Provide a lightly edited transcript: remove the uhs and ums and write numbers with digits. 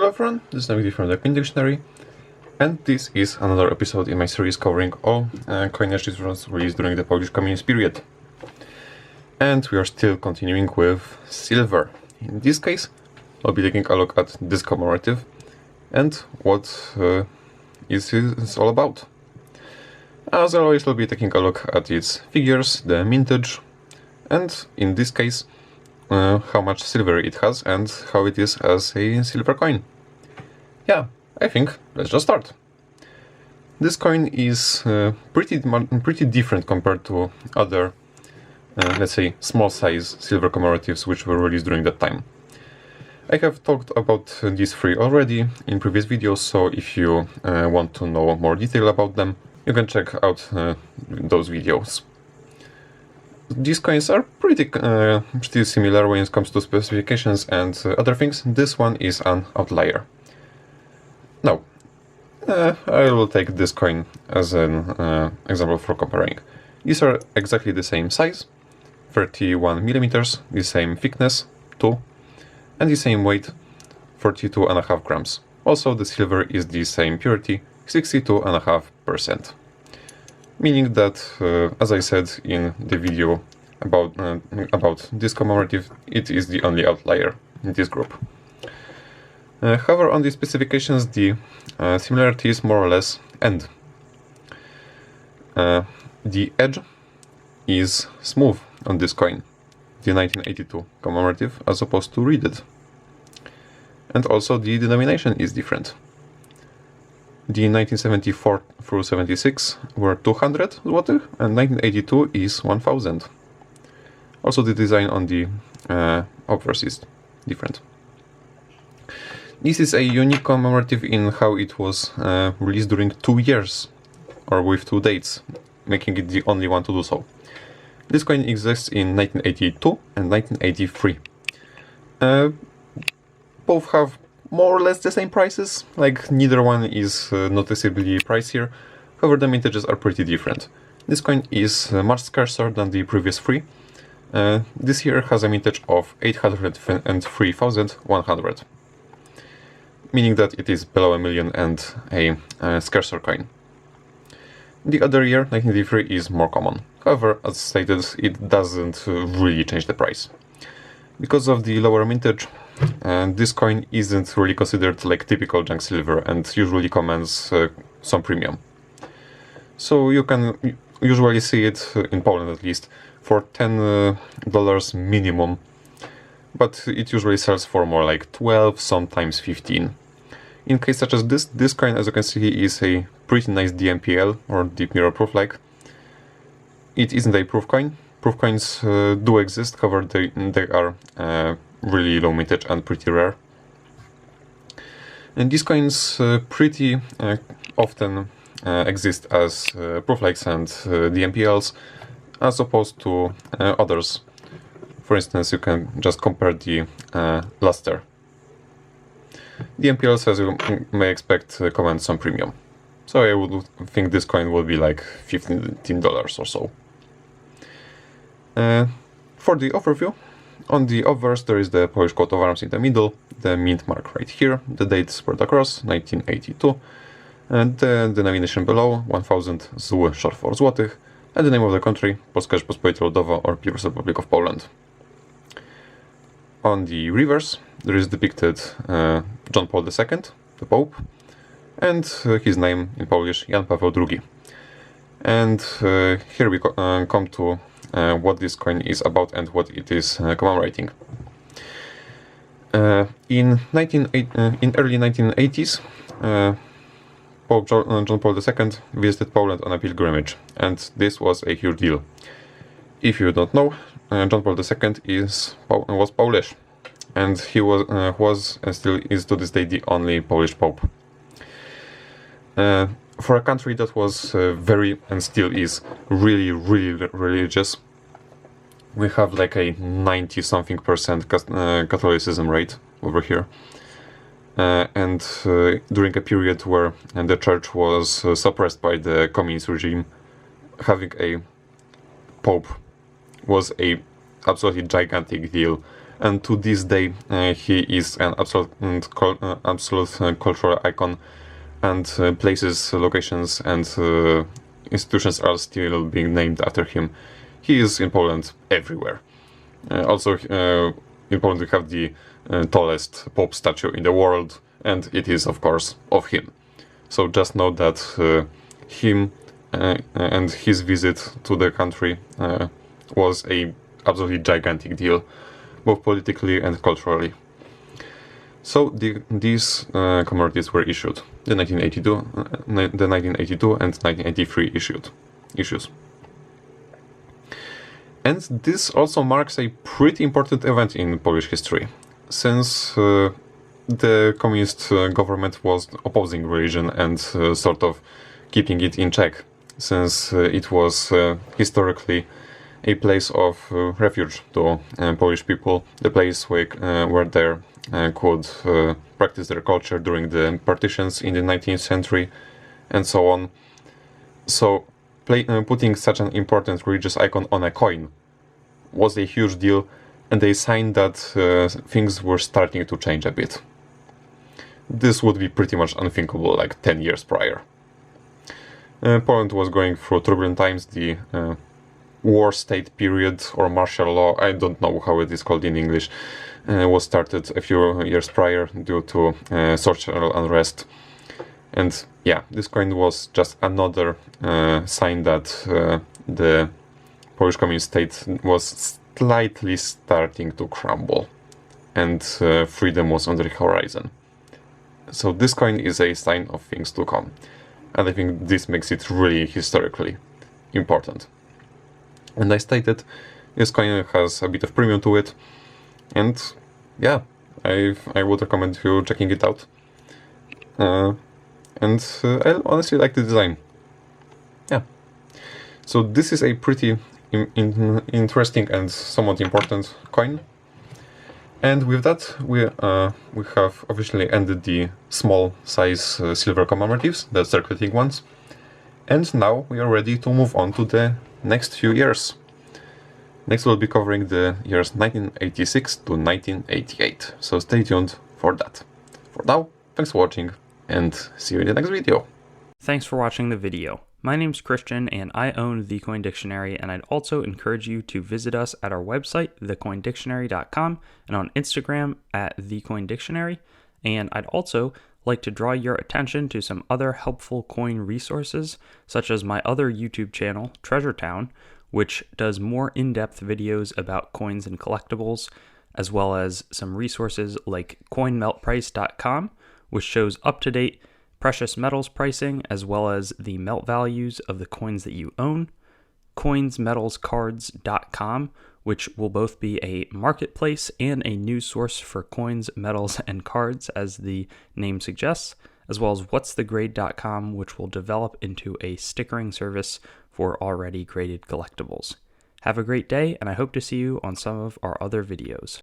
Hello everyone, this is Złotych from the Coin Dictionary, and this is another episode in my series covering all coinage released during the Polish Communist period. And we are still continuing with silver. In this case, I'll be taking a look at this commemorative and what it's all about. As always, I'll be taking a look at its figures, the mintage, and in this case, how much silver it has and how it is as a silver coin. Yeah, I think let's just start. This coin is pretty different compared to other, let's say, small size silver commemoratives which were released during that time. I have talked about these three already in previous videos, so if you want to know more detail about them, you can check out those videos. These coins are pretty similar when it comes to specifications and other things. This one is an outlier. Now, I will take this coin as an example for comparing. These are exactly the same size, 31 millimeters, the same thickness, 2, and the same weight, 42.5 grams. Also, the silver is the same purity, 62.5%. Meaning that, as I said in the video about this commemorative, it is the only outlier in this group. However, on the specifications, the similarities more or less end. The edge is smooth on this coin, the 1982 commemorative, as opposed to reeded. And also the denomination is different. The 1974 through 76 were 200 Złotych, and 1982 is 1000. Also, the design on the obverse is different. This is a unique commemorative in how it was released during 2 years, or with 2 dates, making it the only one to do so. This coin exists in 1982 and 1983. Both have more or less the same prices, like neither one is noticeably pricier, however the mintages are pretty different. This coin is much scarcer than the previous three. This here has a mintage of 803,100, meaning that it is below a million and a scarcer coin. The other year, 1983, is more common. However, as stated, it doesn't really change the price. Because of the lower mintage, this coin isn't really considered like typical junk silver and usually commands some premium. So you can usually see it, in Poland at least, for $10 minimum, but it usually sells for more like 12, sometimes 15. In case such as this coin, as you can see, is a pretty nice DMPL, or deep mirror proof like. It isn't a proof coin. Proof coins do exist, however they are really low mintage and pretty rare. And these coins pretty often exist as proof likes and DMPLs, as opposed to others. For instance, you can just compare the luster. DMPLs, as you may expect, command some premium. So I would think this coin will be like $15 or so. For the overview, on the obverse there is the Polish coat of arms in the middle, the mint mark right here, the date spread across, 1982, and the denomination below, 1000 zł, short for Złotych, and the name of the country, Polska Rzeczpospolita Ludowa or People's Republic of Poland. On the reverse there is depicted John Paul II, the Pope, and his name in Polish, Jan Paweł II. And here we come to what this coin is about and what it is commemorating. In early 1980s, Pope John Paul II visited Poland on a pilgrimage, and this was a huge deal. If you don't know, John Paul II was Polish, and he was and still is to this day the only Polish Pope. For a country that was very, and still is, really religious, we have like a 90-something% Catholicism rate over here. And during a period where the church was suppressed by the communist regime, having a pope was a absolutely gigantic deal, and to this day he is an absolute cultural icon, and places, locations, and institutions are still being named after him. He is in Poland everywhere. Also, in Poland we have the tallest Pope statue in the world, and it is, of course, of him. So just know that him and his visit to the country was a absolutely gigantic deal, both politically and culturally. So these commemorations were issued, the 1982 and 1983 issues. And this also marks a pretty important event in Polish history, since the communist government was opposing religion and sort of keeping it in check, since it was historically a place of refuge to Polish people, the place where they could practice their culture during the partitions in the 19th century, and so on. So putting such an important religious icon on a coin was a huge deal, and a sign that things were starting to change a bit. This would be pretty much unthinkable like 10 years prior. Poland was going through turbulent times. The war state period, or martial law, I don't know how it is called in English, was started a few years prior due to social unrest. And yeah, this coin was just another sign that the Polish communist state was slightly starting to crumble, and freedom was on the horizon. So this coin is a sign of things to come, and I think this makes it really historically important. And I stated, this coin has a bit of premium to it, and yeah, I would recommend you checking it out. And I honestly like the design. Yeah. So this is a pretty interesting and somewhat important coin. And with that, we have officially ended the small size silver commemoratives, the circulating ones. And now we are ready to move on to the next few years. Next we'll be covering the years 1986 to 1988, so stay tuned for that. For now, thanks for watching, and see you in the next video. Thanks for watching the video. My name's Christian, and I own The Coin Dictionary, and I'd also encourage you to visit us at our website, thecoindictionary.com, and on Instagram at thecoindictionary. And I'd also like to draw your attention to some other helpful coin resources, such as my other YouTube channel, Treasure Town, which does more in-depth videos about coins and collectibles, as well as some resources like coinmeltprice.com, which shows up-to-date precious metals pricing, as well as the melt values of the coins that you own, coinsmetalscards.com, which will both be a marketplace and a news source for coins, metals, and cards, as the name suggests, as well as whatsthegrade.com, which will develop into a stickering service for already graded collectibles. Have a great day, and I hope to see you on some of our other videos.